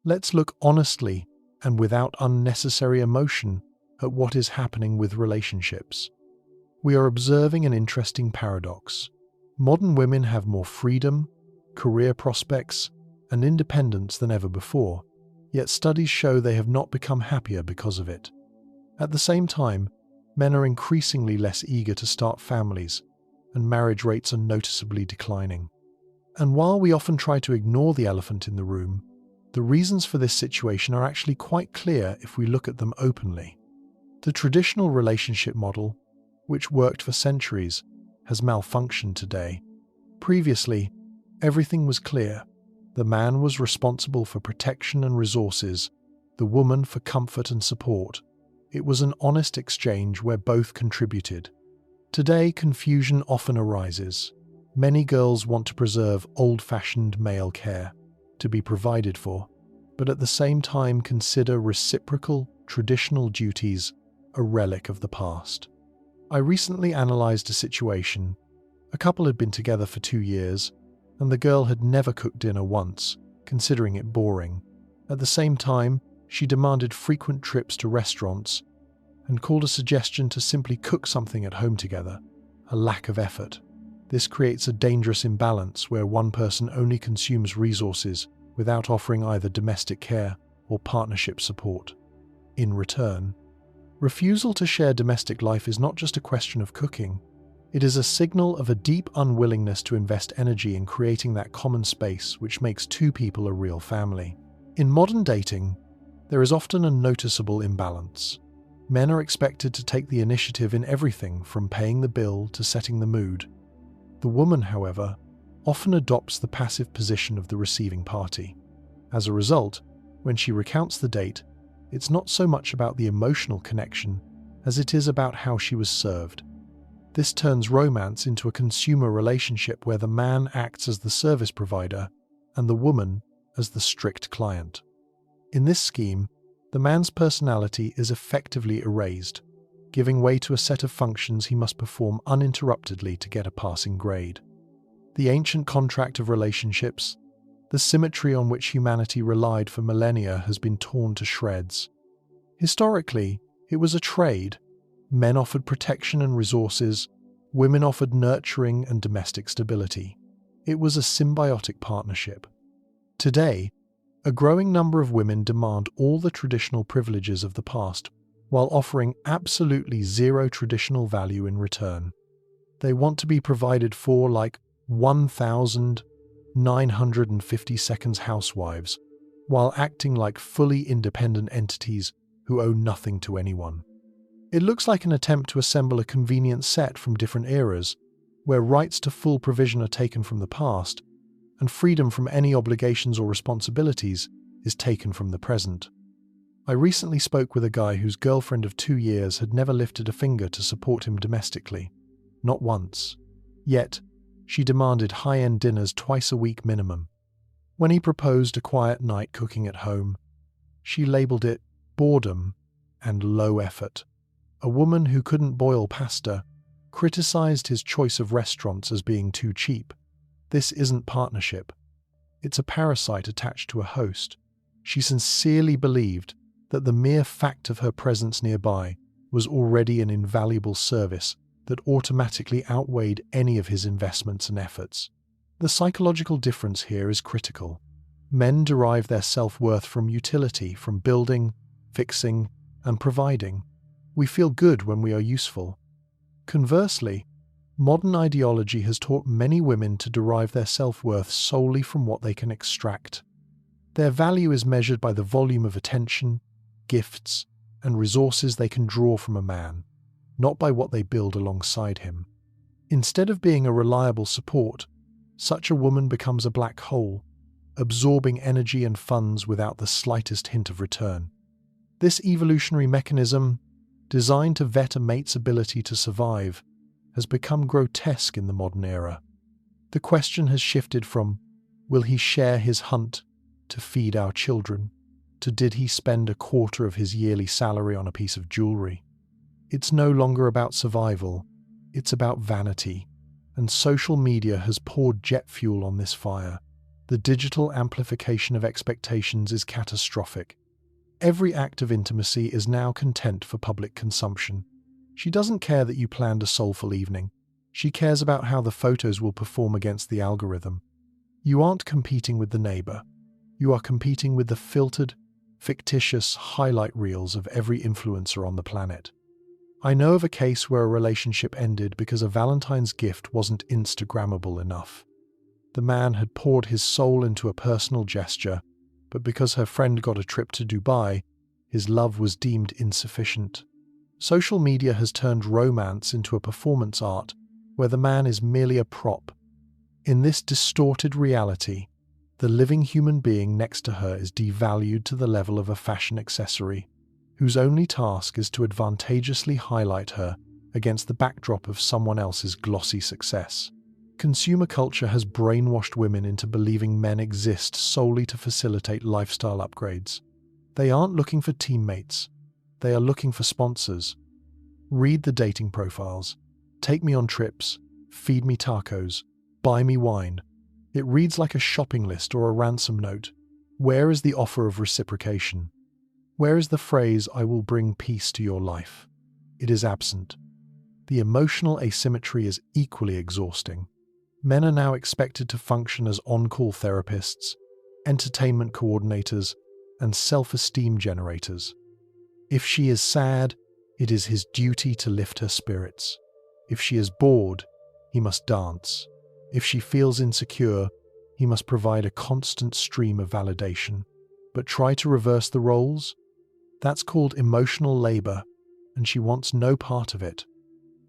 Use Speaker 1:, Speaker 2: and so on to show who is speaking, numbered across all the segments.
Speaker 1: Let's look honestly and without unnecessary emotion at what is happening with relationships. We are observing an interesting paradox. Modern women have more freedom, career prospects, and independence than ever before, yet studies show they have not become happier because of it. At the same time, men are increasingly less eager to start families, and marriage rates are noticeably declining. And while we often try to ignore the elephant in the room, the reasons for this situation are actually quite clear if we look at them openly. The traditional relationship model, which worked for centuries, has malfunctioned today. Previously, everything was clear. The man was responsible for protection and resources, the woman for comfort and support. It was an honest exchange where both contributed. Today, confusion often arises. Many girls want to preserve old-fashioned male care, to be provided for, but at the same time consider reciprocal, traditional duties a relic of the past. I recently analyzed a situation. A couple had been together for 2 years, and the girl had never cooked dinner once, considering it boring. At the same time, she demanded frequent trips to restaurants and called a suggestion to simply cook something at home together a lack of effort. This creates a dangerous imbalance where one person only consumes resources without offering either domestic care or partnership support. In return, refusal to share domestic life is not just a question of cooking. It is a signal of a deep unwillingness to invest energy in creating that common space which makes two people a real family. In modern dating, there is often a noticeable imbalance. Men are expected to take the initiative in everything from paying the bill to setting the mood. The woman, however, often adopts the passive position of the receiving party. As a result, when she recounts the date, it's not so much about the emotional connection as it is about how she was served. This turns romance into a consumer relationship where the man acts as the service provider and the woman as the strict client. In this scheme, the man's personality is effectively erased, giving way to a set of functions he must perform uninterruptedly to get a passing grade. The ancient contract of relationships, the symmetry on which humanity relied for millennia, has been torn to shreds. Historically, it was a trade. Men offered protection and resources, women offered nurturing and domestic stability. It was a symbiotic partnership. Today, a growing number of women demand all the traditional privileges of the past while offering absolutely zero traditional value in return. They want to be provided for like 1,950 seconds housewives, while acting like fully independent entities who owe nothing to anyone. It looks like an attempt to assemble a convenient set from different eras, where rights to full provision are taken from the past, and freedom from any obligations or responsibilities is taken from the present. I recently spoke with a guy whose girlfriend of 2 years had never lifted a finger to support him domestically, not once. Yet, she demanded high-end dinners twice a week minimum. When he proposed a quiet night cooking at home, she labeled it boredom and low effort. A woman who couldn't boil pasta criticized his choice of restaurants as being too cheap. This isn't partnership. It's a parasite attached to a host. She sincerely believed that the mere fact of her presence nearby was already an invaluable service that automatically outweighed any of his investments and efforts. The psychological difference here is critical. Men derive their self-worth from utility, from building, fixing, and providing. We feel good when we are useful. Conversely, modern ideology has taught many women to derive their self-worth solely from what they can extract. Their value is measured by the volume of attention, gifts, and resources they can draw from a man, not by what they build alongside him. Instead of being a reliable support, such a woman becomes a black hole, absorbing energy and funds without the slightest hint of return. This evolutionary mechanism, designed to vet a mate's ability to survive, has become grotesque in the modern era. The question has shifted from, will he share his hunt to feed our children, to did he spend a quarter of his yearly salary on a piece of jewelry? It's no longer about survival, it's about vanity, and social media has poured jet fuel on this fire. The digital amplification of expectations is catastrophic. Every act of intimacy is now content for public consumption. She doesn't care that you planned a soulful evening. She cares about how the photos will perform against the algorithm. You aren't competing with the neighbor. You are competing with the filtered, fictitious highlight reels of every influencer on the planet. I know of a case where a relationship ended because a Valentine's gift wasn't Instagrammable enough. The man had poured his soul into a personal gesture, but because her friend got a trip to Dubai, his love was deemed insufficient. Social media has turned romance into a performance art where the man is merely a prop. In this distorted reality, the living human being next to her is devalued to the level of a fashion accessory, whose only task is to advantageously highlight her against the backdrop of someone else's glossy success. Consumer culture has brainwashed women into believing men exist solely to facilitate lifestyle upgrades. They aren't looking for teammates. They are looking for sponsors. Read the dating profiles. Take me on trips. Feed me tacos. Buy me wine. It reads like a shopping list or a ransom note. Where is the offer of reciprocation? Where is the phrase, "I will bring peace to your life"? It is absent. The emotional asymmetry is equally exhausting. Men are now expected to function as on-call therapists, entertainment coordinators, and self-esteem generators. If she is sad, it is his duty to lift her spirits. If she is bored, he must dance. If she feels insecure, he must provide a constant stream of validation. But try to reverse the roles? That's called emotional labor, and she wants no part of it.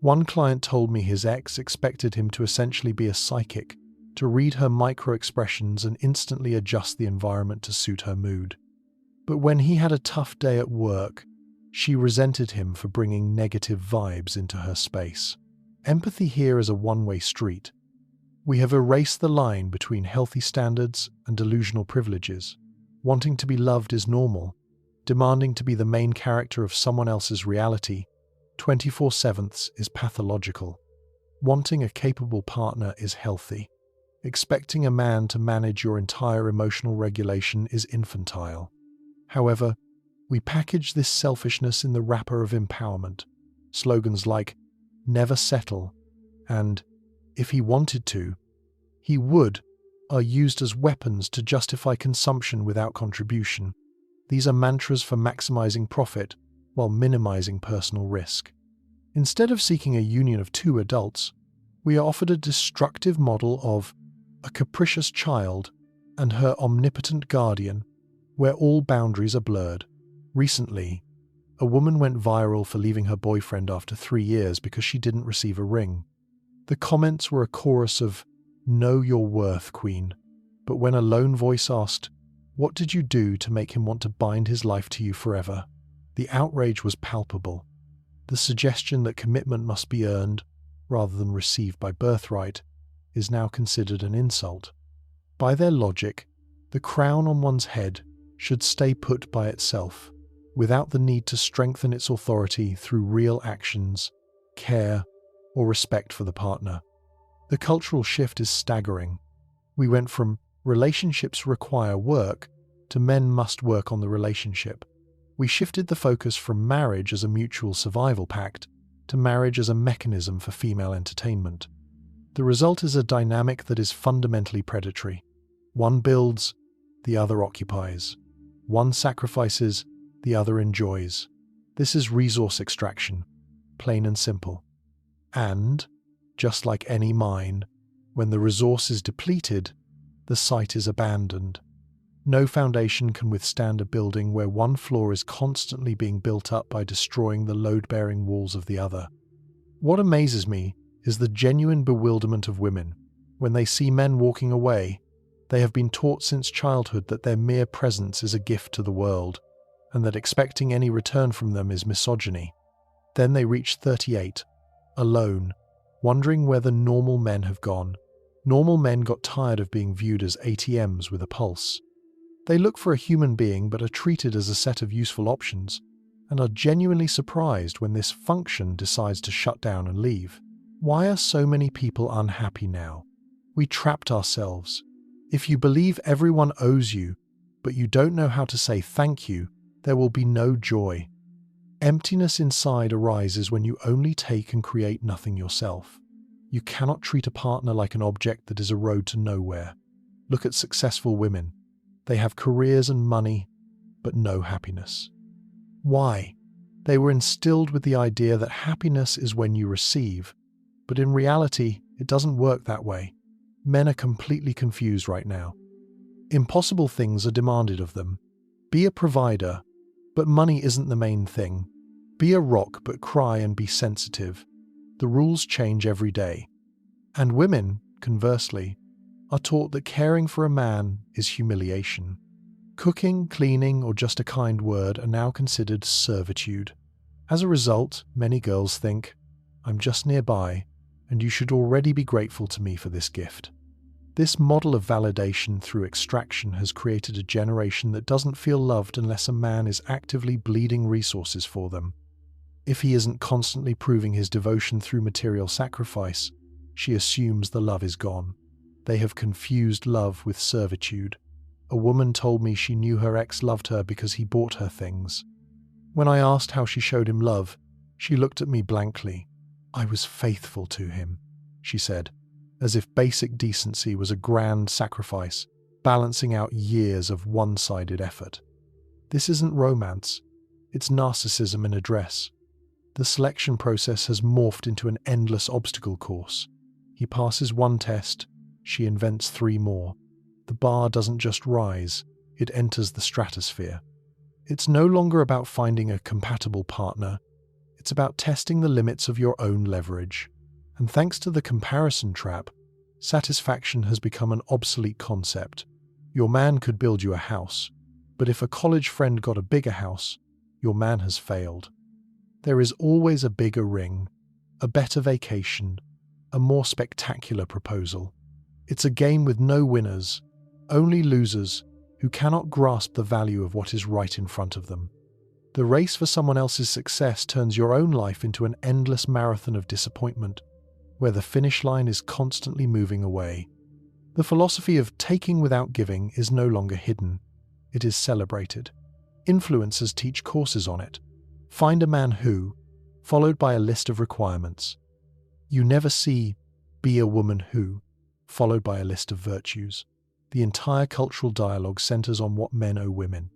Speaker 1: One client told me his ex expected him to essentially be a psychic, to read her micro-expressions and instantly adjust the environment to suit her mood. But when he had a tough day at work, she resented him for bringing negative vibes into her space. Empathy here is a one-way street. We have erased the line between healthy standards and delusional privileges. Wanting to be loved is normal. Demanding to be the main character of someone else's reality 24/7 is pathological. Wanting a capable partner is healthy. Expecting a man to manage your entire emotional regulation is infantile. However, we package this selfishness in the wrapper of empowerment. Slogans like, "Never settle," and "If he wanted to, he would," are used as weapons to justify consumption without contribution. These are mantras for maximizing profit while minimizing personal risk. Instead of seeking a union of two adults, we are offered a destructive model of a capricious child and her omnipotent guardian, where all boundaries are blurred. Recently, a woman went viral for leaving her boyfriend after 3 years because she didn't receive a ring. The comments were a chorus of, "Know your worth, queen." But when a lone voice asked, "What did you do to make him want to bind his life to you forever?" the outrage was palpable. The suggestion that commitment must be earned, rather than received by birthright, is now considered an insult. By their logic, the crown on one's head should stay put by itself, without the need to strengthen its authority through real actions, care, or respect for the partner. The cultural shift is staggering. We went from "relationships require work" to "men must work on the relationship." We shifted the focus from marriage as a mutual survival pact to marriage as a mechanism for female entertainment. The result is a dynamic that is fundamentally predatory. One builds, the other occupies. One sacrifices, the other enjoys. This is resource extraction, plain and simple. And, just like any mine, when the resource is depleted, the site is abandoned. No foundation can withstand a building where one floor is constantly being built up by destroying the load-bearing walls of the other. What amazes me is the genuine bewilderment of women. When they see men walking away, they have been taught since childhood that their mere presence is a gift to the world, and that expecting any return from them is misogyny. Then they reach 38, alone, wondering where the normal men have gone. Normal men got tired of being viewed as ATMs with a pulse. They look for a human being but are treated as a set of useful options, and are genuinely surprised when this function decides to shut down and leave. Why are so many people unhappy now? We trapped ourselves. If you believe everyone owes you, but you don't know how to say thank you, there will be no joy. Emptiness inside arises when you only take and create nothing yourself. You cannot treat a partner like an object that is a road to nowhere. Look at successful women. They have careers and money, but no happiness. Why? They were instilled with the idea that happiness is when you receive, but in reality, it doesn't work that way. Men are completely confused right now. Impossible things are demanded of them. Be a provider, but money isn't the main thing. Be a rock, but cry and be sensitive. The rules change every day. And women, conversely, are taught that caring for a man is humiliation. Cooking, cleaning, or just a kind word are now considered servitude. As a result, many girls think, I'm just nearby, and you should already be grateful to me for this gift. This model of validation through extraction has created a generation that doesn't feel loved unless a man is actively bleeding resources for them. If he isn't constantly proving his devotion through material sacrifice, she assumes the love is gone. They have confused love with servitude. A woman told me she knew her ex loved her because he bought her things. When I asked how she showed him love, she looked at me blankly. I was faithful to him, she said, as if basic decency was a grand sacrifice, balancing out years of one-sided effort. This isn't romance, it's narcissism in a dress. The selection process has morphed into an endless obstacle course. He passes one test, she invents 3 more. The bar doesn't just rise, it enters the stratosphere. It's no longer about finding a compatible partner, it's about testing the limits of your own leverage. And thanks to the comparison trap, satisfaction has become an obsolete concept. Your man could build you a house, but if a college friend got a bigger house, your man has failed. There is always a bigger ring, a better vacation, a more spectacular proposal. It's a game with no winners, only losers who cannot grasp the value of what is right in front of them. The race for someone else's success turns your own life into an endless marathon of disappointment, where the finish line is constantly moving away. The philosophy of taking without giving is no longer hidden, it is celebrated. Influencers teach courses on it. Find a man who, followed by a list of requirements. You never see, be a woman who, followed by a list of virtues. The entire cultural dialogue centers on what men owe women.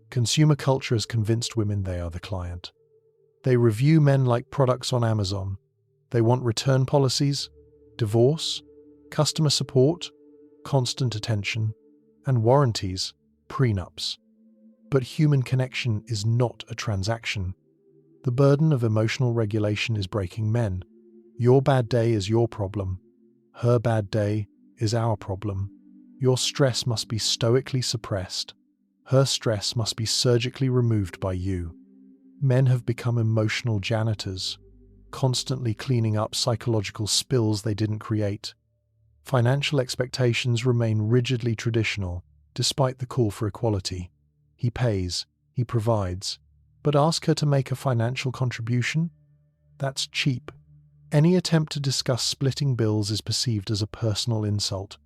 Speaker 1: Consumer culture has convinced women they are the client. They review men like products on Amazon. They want return policies, divorce, customer support, constant attention, and warranties, prenups. But human connection is not a transaction. The burden of emotional regulation is breaking men. Your bad day is your problem. Her bad day is our problem. Your stress must be stoically suppressed. Her stress must be surgically removed by you. Men have become emotional janitors, constantly cleaning up psychological spills they didn't create. Financial expectations remain rigidly traditional, despite the call for equality. He pays, he provides, but ask her to make a financial contribution? That's cheap. Any attempt to discuss splitting bills is perceived as a personal insult,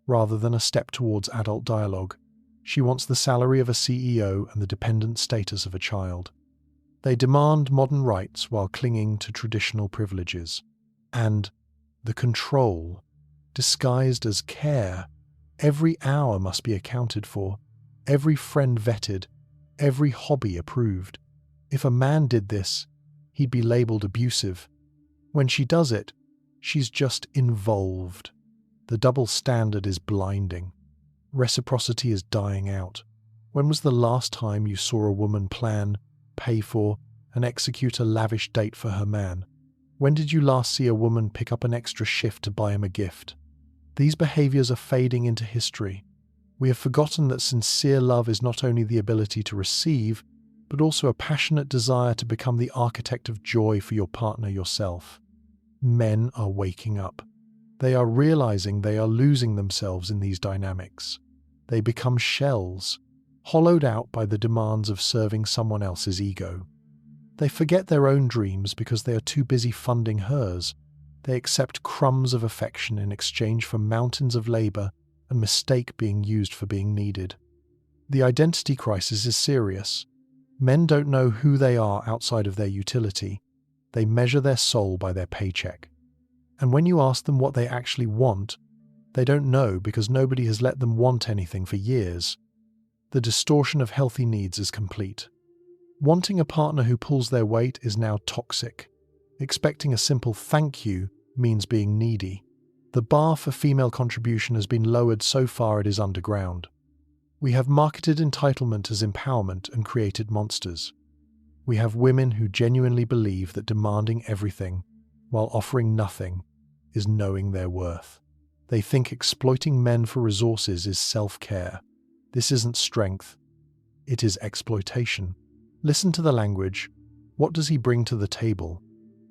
Speaker 1: rather than a step towards adult dialogue. She wants the salary of a CEO and the dependent status of a child. They demand modern rights while clinging to traditional privileges. And the control, disguised as care. Every hour must be accounted for, every friend vetted, every hobby approved. If a man did this, he'd be labeled abusive. When she does it, she's just involved. The double standard is blinding. Reciprocity is dying out. When was the last time you saw a woman plan, pay for, and execute a lavish date for her man? When did you last see a woman pick up an extra shift to buy him a gift? These behaviors are fading into history. We have forgotten that sincere love is not only the ability to receive, but also a passionate desire to become the architect of joy for your partner yourself. Men are waking up. They are realizing they are losing themselves in these dynamics. They become shells, hollowed out by the demands of serving someone else's ego. They forget their own dreams because they are too busy funding hers. They accept crumbs of affection in exchange for mountains of labor and mistake being used for being needed. The identity crisis is serious. Men don't know who they are outside of their utility. They measure their soul by their paycheck. And when you ask them what they actually want, they don't know because nobody has let them want anything for years. The distortion of healthy needs is complete. Wanting a partner who pulls their weight is now toxic. Expecting a simple thank you means being needy. The bar for female contribution has been lowered so far it is underground. We have marketed entitlement as empowerment and created monsters. We have women who genuinely believe that demanding everything, while offering nothing, is knowing their worth. They think exploiting men for resources is self-care. This isn't strength. It is exploitation. Listen to the language. What does he bring to the table?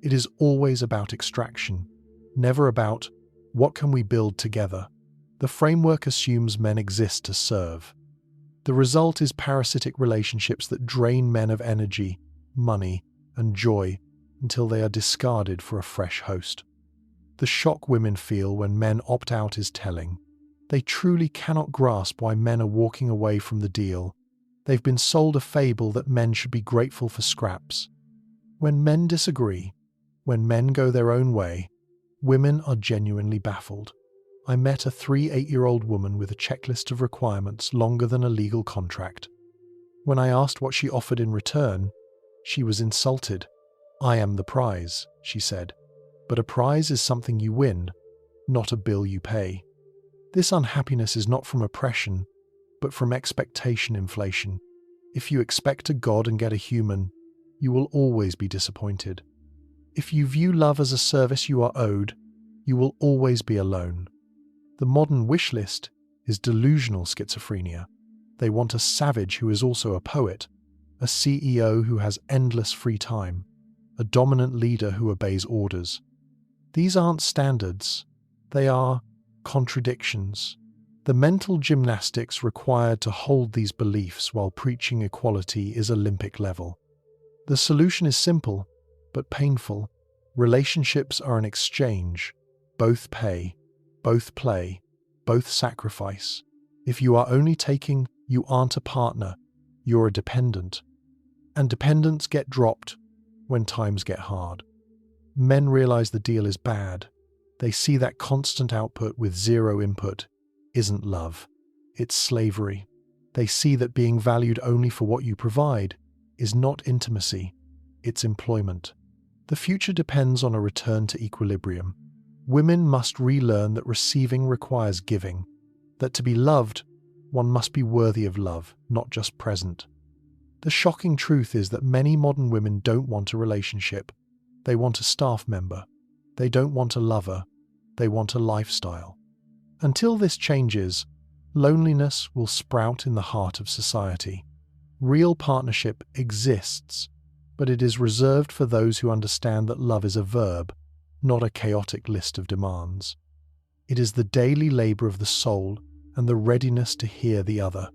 Speaker 1: It is always about extraction, never about what can we build together. The framework assumes men exist to serve. The result is parasitic relationships that drain men of energy, money, and joy until they are discarded for a fresh host. The shock women feel when men opt out is telling. They truly cannot grasp why men are walking away from the deal. They've been sold a fable that men should be grateful for scraps. When men disagree, when men go their own way, women are genuinely baffled. I met a 8-year-old woman with a checklist of requirements longer than a legal contract. When I asked what she offered in return, she was insulted. "I am the prize," she said. But a prize is something you win, not a bill you pay. This unhappiness is not from oppression, but from expectation inflation. If you expect a god and get a human, you will always be disappointed. If you view love as a service you are owed, you will always be alone. The modern wish list is delusional schizophrenia. They want a savage who is also a poet, a CEO who has endless free time, a dominant leader who obeys orders. These aren't standards, they are contradictions. The mental gymnastics required to hold these beliefs while preaching equality is Olympic level. The solution is simple, but painful. Relationships are an exchange. Both pay, both play, both sacrifice. If you are only taking, you aren't a partner, you're a dependent. And dependents get dropped when times get hard. Men realize the deal is bad. They see that constant output with zero input isn't love, it's slavery. They see that being valued only for what you provide is not intimacy, it's employment. The future depends on a return to equilibrium. Women must relearn that receiving requires giving, that to be loved, one must be worthy of love, not just present. The shocking truth is that many modern women don't want a relationship. They want a staff member. They don't want a lover. They want a lifestyle. Until this changes, loneliness will sprout in the heart of society. Real partnership exists, but it is reserved for those who understand that love is a verb, not a chaotic list of demands. It is the daily labor of the soul and the readiness to hear the other,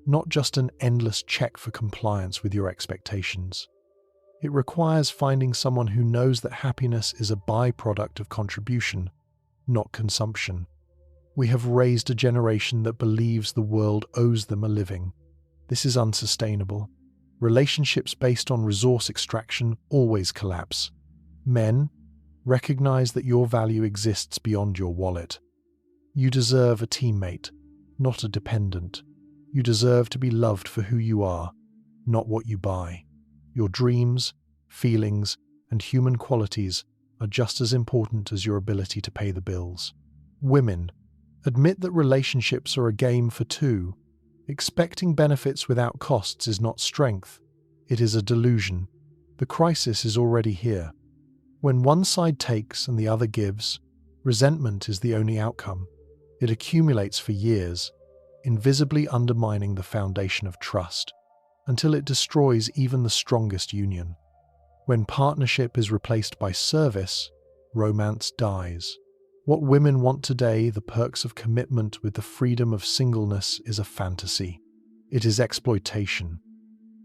Speaker 1: not just an endless check for compliance with your expectations. It requires finding someone who knows that happiness is a byproduct of contribution, not consumption. We have raised a generation that believes the world owes them a living. This is unsustainable. Relationships based on resource extraction always collapse. Men, recognize that your value exists beyond your wallet. You deserve a teammate, not a dependent. You deserve to be loved for who you are, not what you buy. Your dreams, feelings, and human qualities are just as important as your ability to pay the bills. Women, admit that relationships are a game for two. Expecting benefits without costs is not strength. It is a delusion. The crisis is already here. When one side takes and the other gives, resentment is the only outcome. It accumulates for years, invisibly undermining the foundation of trust, until it destroys even the strongest union. When partnership is replaced by service, romance dies. What women want today, the perks of commitment with the freedom of singleness, is a fantasy. It is exploitation.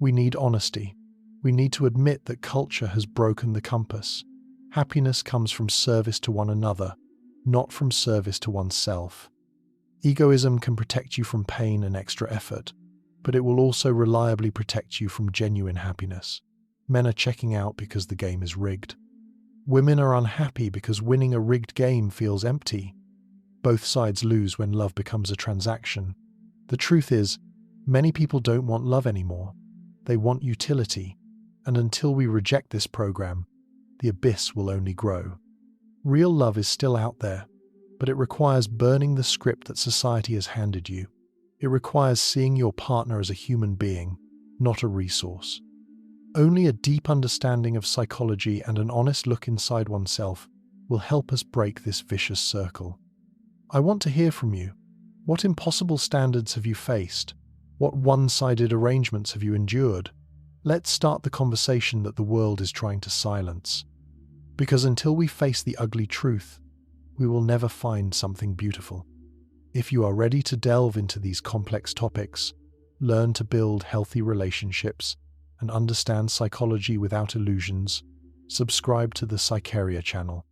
Speaker 1: We need honesty. We need to admit that culture has broken the compass. Happiness comes from service to one another, not from service to oneself. Egoism can protect you from pain and extra effort, but it will also reliably protect you from genuine happiness. Men are checking out because the game is rigged. Women are unhappy because winning a rigged game feels empty. Both sides lose when love becomes a transaction. The truth is, many people don't want love anymore. They want utility, and until we reject this program, the abyss will only grow. Real love is still out there, but it requires burning the script that society has handed you. It requires seeing your partner as a human being, not a resource. Only a deep understanding of psychology and an honest look inside oneself will help us break this vicious circle. I want to hear from you. What impossible standards have you faced? What one-sided arrangements have you endured? Let's start the conversation that the world is trying to silence. Because until we face the ugly truth, we will never find something beautiful. If you are ready to delve into these complex topics, learn to build healthy relationships, and understand psychology without illusions, subscribe to the Psycheria channel.